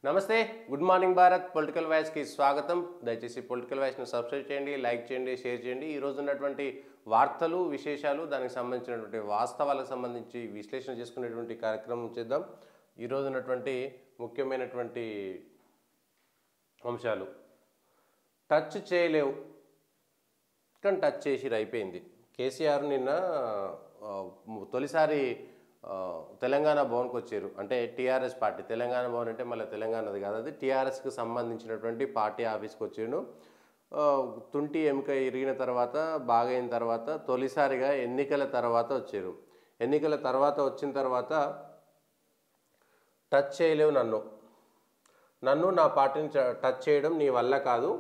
నమస్తే good morning Bharat political voice కి స్వాగతం. దయచేసి పొలిటికల్ వాయిస్ ను సబ్స్క్రైబ్ చేయండి, లైక్ చేయండి, షేర్ చేయండి. ఈ రోజు ఉన్నటువంటి వార్తలు విశేషాలు దానికి సంబంధించినటువంటి వాస్తవాలకు సంబంధించి విశ్లేషణ చేసుకునేటువంటి కార్యక్రమం చేద్దాం. ఈ రోజు ఉన్నటువంటి ముఖ్యమైనటువంటి అంశాలు టచ్ చేయలేవు కానీ టచ్ చేసి అయిపోయింది. కేసీఆర్ నిన్న తొలిసారి తెలంగాణ భవన్కి వచ్చారు. అంటే టీఆర్ఎస్ పార్టీ తెలంగాణ భవన్ అంటే మళ్ళీ తెలంగాణది కాదు, అది టీఆర్ఎస్కి సంబంధించినటువంటి పార్టీ ఆఫీస్కి వచ్చాడు. తుంటి ఎముక ఇరిగిన తర్వాత బాగైన తర్వాత తొలిసారిగా ఎన్నికల తర్వాత వచ్చారు. ఎన్నికల తర్వాత వచ్చిన తర్వాత టచ్ చేయలేవు నన్ను నా పార్టీని టచ్ చేయడం నీ వల్ల కాదు,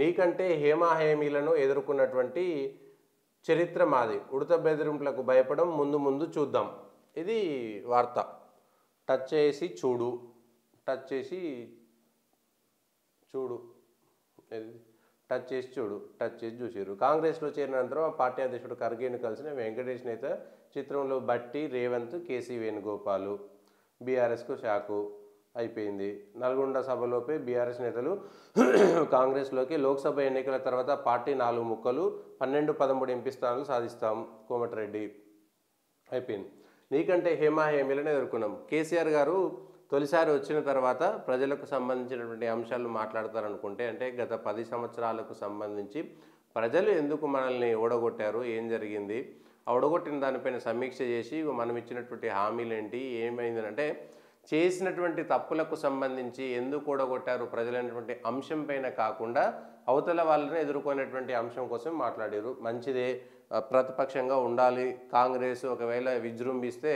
నీకంటే హేమాహేమీలను ఎదుర్కొన్నటువంటి చరిత్ర మాది, ఉడత బెదిరింపులకు భయపడం ముందు చూద్దాం. ఇది వార్త. టచ్ చేసి చూడు టచ్ చేసి చూసారు. కాంగ్రెస్లో చేరిన అనంతరం ఆ పార్టీ అధ్యక్షుడు ఖర్గేను కలిసిన వెంకటేష్ నేత చిత్రంలో బట్టి, రేవంత్, కేసీ వేణుగోపాలు. బీఆర్ఎస్కు షాకు అయిపోయింది. నల్గొండ సభలోపే బీఆర్ఎస్ నేతలు కాంగ్రెస్లోకి. లోక్సభ ఎన్నికల తర్వాత పార్టీ 4 ముక్కలు, 12-13 ఎంపీ స్థానాలు సాధిస్తాం. కోమటిరెడ్డి అయిపోయింది. నీకంటే హేమాహేమీలను ఎదుర్కొన్నాం. కేసీఆర్ గారు తొలిసారి వచ్చిన తర్వాత ప్రజలకు సంబంధించినటువంటి అంశాలు మాట్లాడతారనుకుంటే, అంటే గత 10 సంవత్సరాలకు సంబంధించి ప్రజలు ఎందుకు మనల్ని ఓడగొట్టారు, ఏం జరిగింది, ఆ ఓడగొట్టిన దానిపైన సమీక్ష చేసి మనం ఇచ్చినటువంటి హామీలు ఏంటి, ఏమైందంటే చేసినటువంటి తప్పులకు సంబంధించి ఎందుకు ఓడగొట్టారు ప్రజలైనటువంటి అంశం పైన కాకుండా అవతల వాళ్ళని ఎదుర్కొనేటువంటి అంశం కోసం మాట్లాడారు. మంచిదే, ప్రతిపక్షంగా ఉండాలి. కాంగ్రెస్ ఒకవేళ విజృంభిస్తే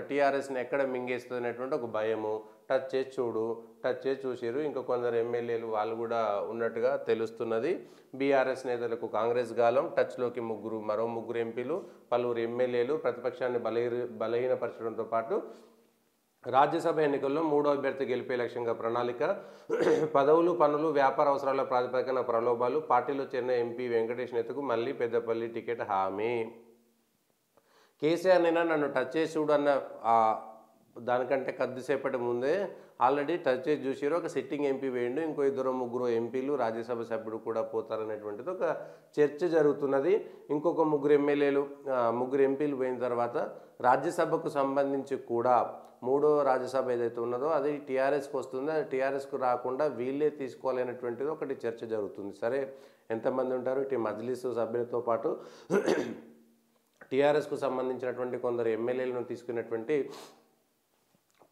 టీఆర్ఎస్ని ఎక్కడ మింగేస్తుంది అనేటువంటి ఒక భయము. టచ్ చేసి చూసారు. ఇంకా కొందరు ఎమ్మెల్యేలు వాళ్ళు కూడా ఉన్నట్టుగా తెలుస్తున్నది. బీఆర్ఎస్ నేతలకు కాంగ్రెస్ గాలం, టచ్లోకి మరో ముగ్గురు ఎంపీలు, పలువురు ఎమ్మెల్యేలు ప్రతిపక్షాన్ని బలహీనపరచడంతో పాటు రాజ్యసభ ఎన్నికల్లో 3వ అభ్యర్థి గెలిపే లక్ష్యంగా ప్రణాళిక. పదవులు, పనులు, వ్యాపార అవసరాల ప్రాతిపదికన ప్రలోభాలు. పార్టీలో చేరిన ఎంపీ వెంకటేష్ నేతకు మళ్ళీ పెద్దపల్లి టికెట్ హామీ. కేసీఆర్ నిన్న నన్ను టచ్ చేసి చూడు అన్న దానికంటే కొద్దిసేపటి ముందే ఆల్రెడీ టచ్ చేసి చూసారు. ఒక సిట్టింగ్ ఎంపీ వేయండు, ఇంకో 2-3 ఎంపీలు, రాజ్యసభ సభ్యుడు కూడా పోతారనేటువంటిది ఒక చర్చ జరుగుతున్నది. ఇంకొక 3 ఎంపీలు పోయిన తర్వాత రాజ్యసభకు సంబంధించి కూడా 3వ రాజ్యసభ ఏదైతే ఉన్నదో అది టీఆర్ఎస్కి వస్తుందో, అది టీఆర్ఎస్కు రాకుండా వీళ్ళే తీసుకోవాలనేటువంటిది ఒకటి చర్చ జరుగుతుంది. సరే, ఎంతమంది ఉంటారు ఇటు మజ్లిస్ సభ్యులతో పాటు టీఆర్ఎస్కు సంబంధించినటువంటి కొందరు ఎమ్మెల్యేలను తీసుకునేటువంటి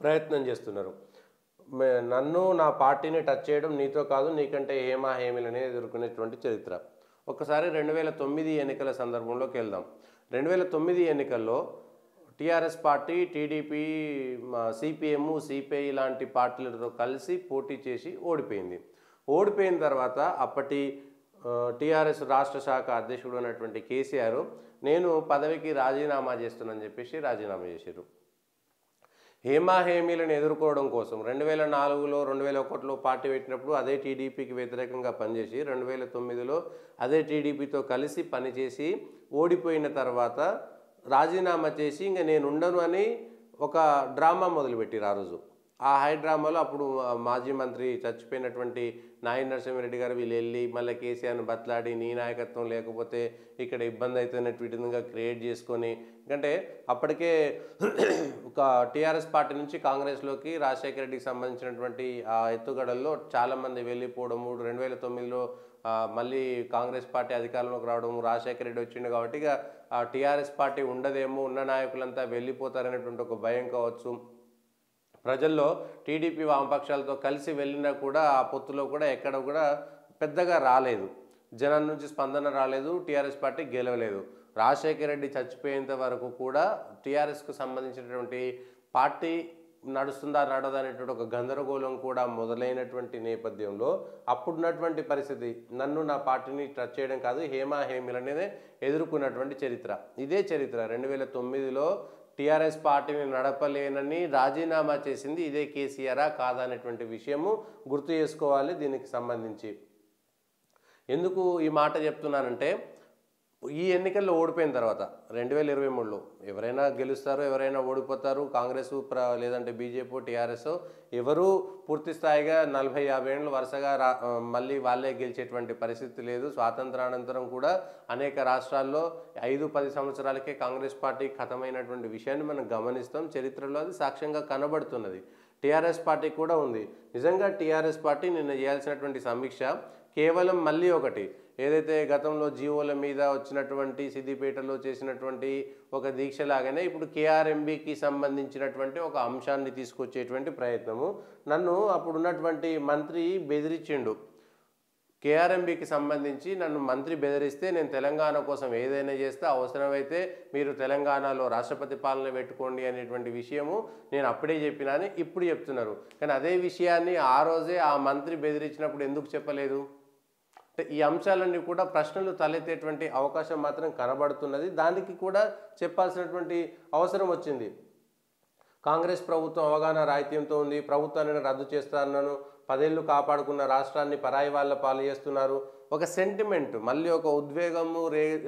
ప్రయత్నం చేస్తున్నారు. నన్ను నా పార్టీని టచ్ చేయడం నీతో కాదు, నీకంటే హేమాహేమీలనే ఎదుర్కొనేటువంటి చరిత్ర. ఒకసారి 2009 ఎన్నికల సందర్భంలోకి వెళ్దాం. 2009 ఎన్నికల్లో TRS party, TDP, CPM, CPI లాంటి పార్టీలతో కలిసి పోటీ చేసి ఓడిపోయిన తర్వాత అప్పటి టీఆర్ఎస్ రాష్ట్ర శాఖ అధ్యక్షుడు అయినటువంటి కేసీఆర్ నేను పదవికి రాజీనామా చేస్తున్నానని చెప్పేసి రాజీనామా చేశారు. హేమాహేమీలను ఎదుర్కోవడం కోసం 2004లో 2001లో పార్టీ పెట్టినప్పుడు అదే టీడీపీకి వ్యతిరేకంగా పనిచేసి 2009లో అదే టీడీపీతో కలిసి పనిచేసి ఓడిపోయిన తర్వాత రాజీనామా చేసి ఇంకా నేను ఉండను అని ఒక డ్రామా మొదలుపెట్టారు. ఆ రోజు ఆ హై డ్రామాలో అప్పుడు మాజీ మంత్రి చచ్చిపోయినటువంటి నాయన నరసింహారెడ్డి గారు వీళ్ళు వెళ్ళి మళ్ళీ కేసీఆర్ని బతలాడి నీ నాయకత్వం లేకపోతే ఇక్కడ ఇబ్బంది అవుతున్నట్టు విధంగా క్రియేట్ చేసుకొని, ఎందుకంటే అప్పటికే ఒక టీఆర్ఎస్ పార్టీ నుంచి కాంగ్రెస్లోకి రాజశేఖర రెడ్డికి సంబంధించినటువంటి ఆ ఎత్తుగడల్లో చాలామంది వెళ్ళిపోవడము, 2009లో మళ్ళీ కాంగ్రెస్ పార్టీ అధికారంలోకి రావడము, రాజశేఖర రెడ్డి వచ్చిండు కాబట్టి ఇక టీఆర్ఎస్ పార్టీ ఉండదేమో, ఉన్న నాయకులంతా వెళ్ళిపోతారనేటువంటి ఒక భయం కావచ్చు. ప్రజల్లో టీడీపీ వామపక్షాలతో కలిసి వెళ్ళినా కూడా ఆ పొత్తులో కూడా ఎక్కడ కూడా పెద్దగా రాలేదు, జనం నుంచి స్పందన రాలేదు, టీఆర్ఎస్ పార్టీ గెలవలేదు. రాజశేఖర రెడ్డి చచ్చిపోయేంత వరకు కూడా టీఆర్ఎస్కు సంబంధించినటువంటి పార్టీ నడుస్తుందా నడదా అనేటువంటి ఒక గందరగోళం కూడా మొదలైనటువంటి నేపథ్యంలో అప్పుడున్నటువంటి పరిస్థితి నన్ను నా పార్టీని టచ్ చేయడం కాదు, హేమాహేమీలనే ఎదుర్కొన్నటువంటి చరిత్ర. ఇదే చరిత్ర 2009లో టీఆర్ఎస్ పార్టీని నడపలేనని రాజీనామా చేసింది ఇదే కేసీఆరా కాదా అనేటువంటి విషయము గుర్తు చేసుకోవాలి. దీనికి సంబంధించి ఎందుకు ఈ మాట చెప్తున్నానంటే ఈ ఎన్నికల్లో ఓడిపోయిన తర్వాత 2023లో ఎవరైనా గెలుస్తారు, ఎవరైనా ఓడిపోతారు. కాంగ్రెస్ లేదంటే బీజేపీ, టీఆర్ఎస్ ఎవరు పూర్తి స్థాయిగా 40-50 ఏళ్ళు వరుసగా మళ్ళీ వాళ్ళే గెలిచేటువంటి పరిస్థితి లేదు. స్వాతంత్రానంతరం కూడా అనేక రాష్ట్రాల్లో 5-10 సంవత్సరాలకే కాంగ్రెస్ పార్టీ ఖతమైనటువంటి విషయాన్ని మనం గమనిస్తాం. చరిత్రలో అది సాక్ష్యంగా కనబడుతున్నది. టీఆర్ఎస్ పార్టీ కూడా ఉంది. నిజంగా టీఆర్ఎస్ పార్టీ నిన్న చేయాల్సినటువంటి సమీక్ష కేవలం మళ్ళీ ఒకటి ఏదైతే గతంలో జీవోల మీద వచ్చినటువంటి సిద్దిపేటలో చేసినటువంటి ఒక దీక్షలాగానే ఇప్పుడు కేఆర్ఎంబీకి సంబంధించినటువంటి ఒక అంశాన్ని తీసుకొచ్చేటువంటి ప్రయత్నము. నన్ను అప్పుడున్నటువంటి మంత్రి బెదిరించిండు. కేఆర్ఎంబీకి సంబంధించి నన్ను మంత్రి బెదిరిస్తే నేను తెలంగాణ కోసం ఏదైనా చేస్తే, అవసరమైతే మీరు తెలంగాణలో రాష్ట్రపతి పాలన పెట్టుకోండి అనేటువంటి విషయము నేను అప్పుడే చెప్పినా అని ఇప్పుడు చెప్తున్నారు. కానీ అదే విషయాన్ని ఆ రోజే ఆ మంత్రి బెదిరించినప్పుడు ఎందుకు చెప్పలేదు? ఈ అంశాలన్నీ కూడా ప్రశ్నలు తలెత్తేటువంటి అవకాశం మాత్రం కనబడుతున్నది. దానికి కూడా చెప్పాల్సినటువంటి అవసరం వచ్చింది. కాంగ్రెస్ ప్రభుత్వం అవగాహన రాహిత్యంతో ఉంది. ప్రభుత్వాన్ని రద్దు చేస్తానన్నాను, 10 ఏళ్ళు కాపాడుకున్న రాష్ట్రాన్ని పరాయి వాళ్ళ పాలు చేస్తున్నారు. ఒక సెంటిమెంట్, మళ్ళీ ఒక ఉద్వేగము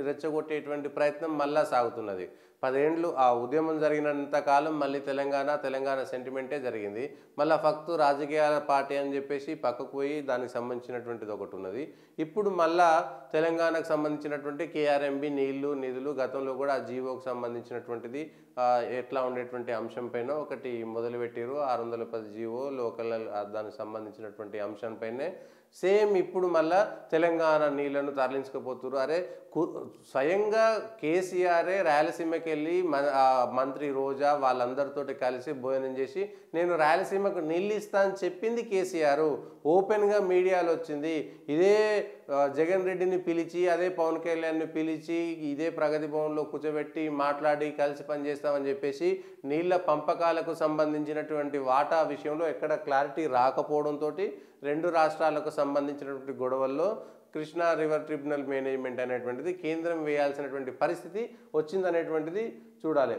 రెచ్చగొట్టేటువంటి ప్రయత్నం మళ్ళా సాగుతున్నది. 10 ఏళ్ళు ఆ ఉద్యమం జరిగినంత కాలం మళ్ళీ తెలంగాణ సెంటిమెంటే జరిగింది. మళ్ళీ ఫక్తు రాజకీయాల పార్టీ అని చెప్పేసి పక్కకు పోయి దానికి సంబంధించినటువంటిది ఒకటి ఉన్నది. ఇప్పుడు మళ్ళా తెలంగాణకు సంబంధించినటువంటి కేఆర్ఎంబి నీళ్లు నిధులు గతంలో కూడా ఆ జీవోకు సంబంధించినటువంటిది ఎట్లా ఉండేటువంటి అంశం పైన ఒకటి మొదలుపెట్టారు. 610 జీవో లోకల్ దానికి సంబంధించినటువంటి అంశంపైనే సేమ్ ఇప్పుడు మళ్ళా తెలంగాణ నీళ్లను తరలించకపోతున్నారు. అరే స్వయంగా కేసీఆరే రాయలసీమకి వెళ్ళి మంత్రి రోజా వాళ్ళందరితో కలిసి భోజనం చేసి నేను రాయలసీమకు నీళ్ళు ఇస్తా అని చెప్పింది కేసీఆర్. ఓపెన్గా మీడియాలో వచ్చింది. ఇదే జగన్ రెడ్డిని పిలిచి, అదే పవన్ కళ్యాణ్ని పిలిచి, ఇదే ప్రగతి భవన్లో కూర్చోబెట్టి మాట్లాడి కలిసి పనిచేస్తామని చెప్పేసి నీళ్ల పంపకాలకు సంబంధించినటువంటి వాటా విషయంలో ఎక్కడ క్లారిటీ రాకపోవడంతో 2 రాష్ట్రాలకు సంబంధించినటువంటి గొడవల్లో కృష్ణా రివర్ ట్రిబ్యునల్ మేనేజ్మెంట్ అనేటువంటిది కేంద్రం వేయాల్సినటువంటి పరిస్థితి వచ్చిందనేటువంటిది చూడాలి.